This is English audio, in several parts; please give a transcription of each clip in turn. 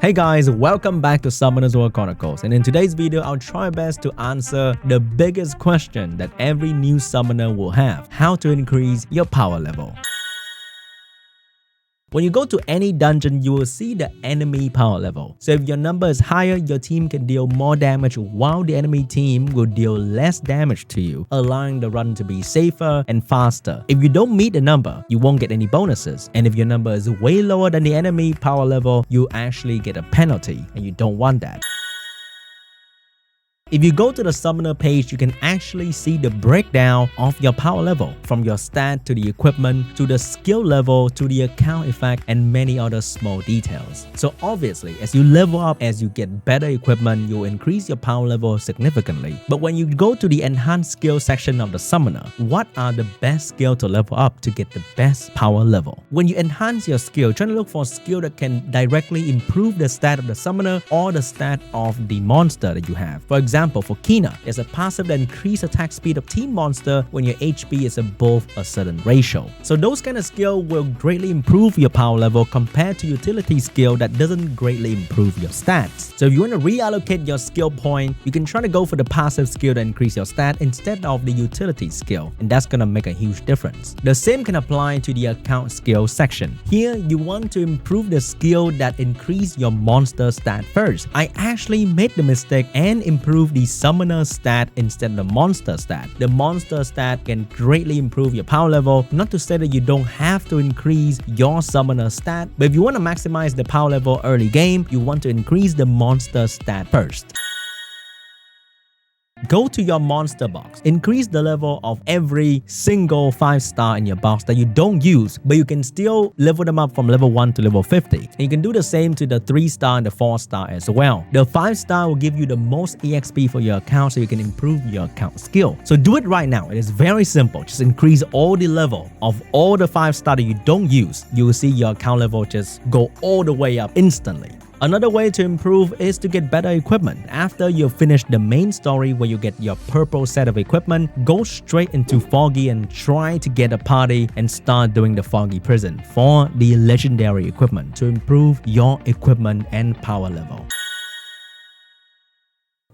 Hey guys, welcome back to Summoners World Chronicles, and in today's video, I'll try my best to answer the biggest question that every new summoner will have: how to increase your power level. When you go to any dungeon, you will see the enemy power level. So if your number is higher, your team can deal more damage while the enemy team will deal less damage to you, allowing the run to be safer and faster. If you don't meet the number, you won't get any bonuses. And if your number is way lower than the enemy power level, you actually get a penalty, and you don't want that. If you go to the summoner page, you can actually see the breakdown of your power level, from your stat to the equipment to the skill level to the account effect and many other small details. So obviously, as you level up, as you get better equipment, you'll increase your power level significantly. But when you go to the enhanced skill section of the summoner, what are the best skill to level up to get the best power level? When you enhance your skill, try to look for a skill that can directly improve the stat of the summoner or the stat of the monster that you have. For example, for Kina, there's a passive that increases attack speed of team monster when your HP is above a certain ratio. So those kind of skill will greatly improve your power level compared to utility skill that doesn't greatly improve your stats. So if you want to reallocate your skill point, you can try to go for the passive skill to increase your stat instead of the utility skill, and that's gonna make a huge difference. The same can apply to the account skill section. Here, you want to improve the skill that increase your monster stat first. I actually made the mistake and improved the summoner stat instead of the monster stat. The monster stat can greatly improve your power level. Not to say that you don't have to increase your summoner stat, but if you want to maximize the power level early game, you want to increase the monster stat first. Go to your monster box. Increase the level of every single 5-star in your box that you don't use, but you can still level them up from level 1 to level 50. And you can do the same to the 3-star and the 4-star as well. The 5-star will give you the most EXP for your account, so you can improve your account skill. So do it right now. It is very simple. Just increase all the level of all the 5-star that you don't use. You will see your account level just go all the way up instantly. Another way to improve is to get better equipment. After you finish the main story where you get your purple set of equipment, go straight into Foggy and try to get a party and start doing the Foggy prison for the legendary equipment to improve your equipment and power level.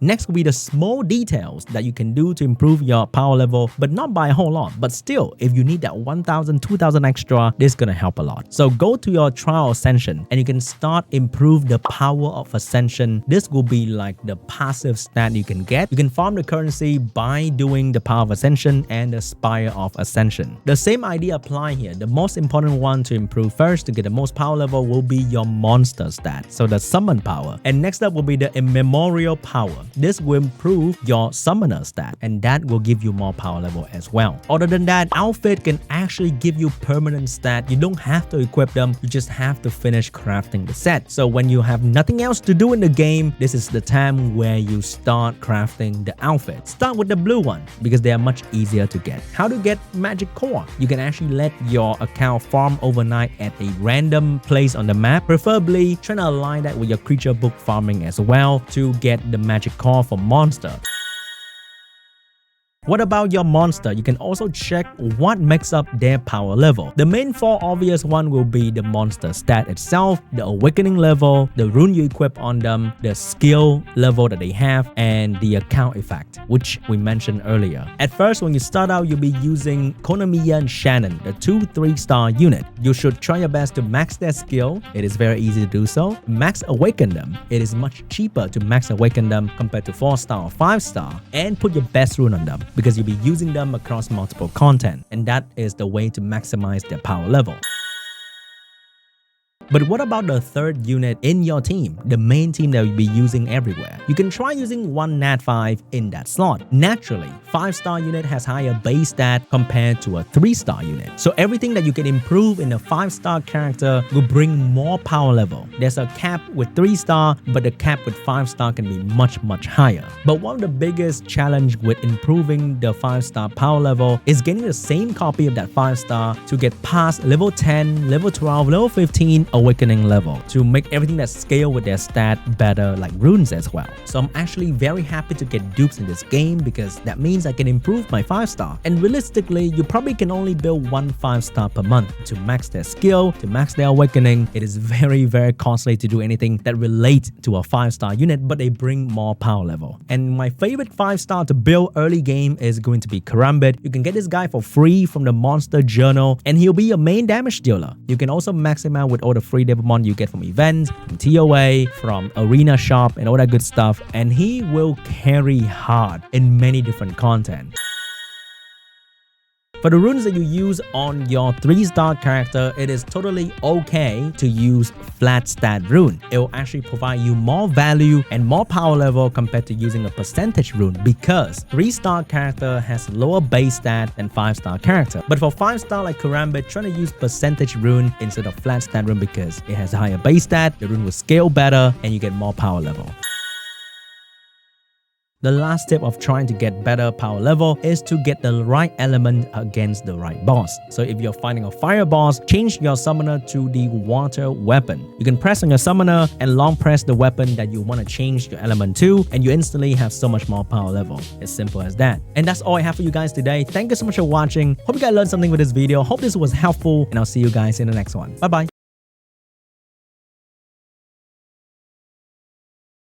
Next will be the small details that you can do to improve your power level, but not by a whole lot. But still, if you need that 1,000, 2,000 extra, this is gonna help a lot. So go to your trial ascension and you can start improve the power of ascension. This will be like the passive stat you can get. You can farm the currency by doing the power of ascension and the spire of ascension. The same idea apply here. The most important one to improve first to get the most power level will be your monster stat, so the summon power. And next up will be the immemorial power. This will improve your summoner stat, and that will give you more power level as well. Other than that, outfit can actually give you permanent stat. You don't have to equip them, you just have to finish crafting the set. So when you have nothing else to do in the game, this is the time where you start crafting the outfit. Start with the blue one because they are much easier to get. How to get magic core? You can actually let your account farm overnight at a random place on the map, preferably trying to align that with your creature book farming as well to get the magic core for monster. What about your monster? You can also check what makes up their power level. The main 4 obvious one will be the monster stat itself, the awakening level, the rune you equip on them, the skill level that they have, and the account effect, which we mentioned earlier. At first, when you start out, you'll be using Konamiya and Shannon, the 2 3-star unit. You should try your best to max their skill. It is very easy to do so. Max awaken them. It is much cheaper to max awaken them compared to 4-star or 5-star, and put your best rune on them, because you'll be using them across multiple content, and that is the way to maximize their power level. But what about the 3rd unit in your team, the main team that you'll be using everywhere? You can try using 1 Nat 5 in that slot. Naturally, 5-star unit has higher base stat compared to a 3-star unit. So everything that you can improve in a 5-star character will bring more power level. There's a cap with 3-star, but the cap with 5-star can be much higher. But one of the biggest challenge with improving the 5-star power level is getting the same copy of that 5-star to get past level 10, level 12, level 15, awakening level to make everything that scale with their stat better like runes as well. So I'm actually very happy to get dupes in this game because that means I can improve my 5-star. And realistically, you probably can only build 1 5-star per month to max their skill, to max their awakening. It is very costly to do anything that relates to a 5-star unit, but they bring more power level. And my favorite 5-star to build early game is going to be Karambit. You can get this guy for free from the monster journal and he'll be your main damage dealer. You can also max him out with all the free Devimon you get from events, from TOA, from arena shop and all that good stuff, and he will carry hard in many different content. For the runes that you use on your 3-star character, it is totally okay to use flat stat rune. It will actually provide you more value and more power level compared to using a percentage rune because 3-star character has lower base stat than 5-star character. But for 5-star like Karambit, trying to use percentage rune instead of flat stat rune because it has a higher base stat, the rune will scale better and you get more power level. The last tip of trying to get better power level is to get the right element against the right boss. So if you're fighting a fire boss, change your summoner to the water weapon. You can press on your summoner and long press the weapon that you want to change your element to, and you instantly have so much more power level. It's simple as that. And that's all I have for you guys today. Thank you so much for watching. Hope you guys learned something with this video. Hope this was helpful, and I'll see you guys in the next one. Bye bye.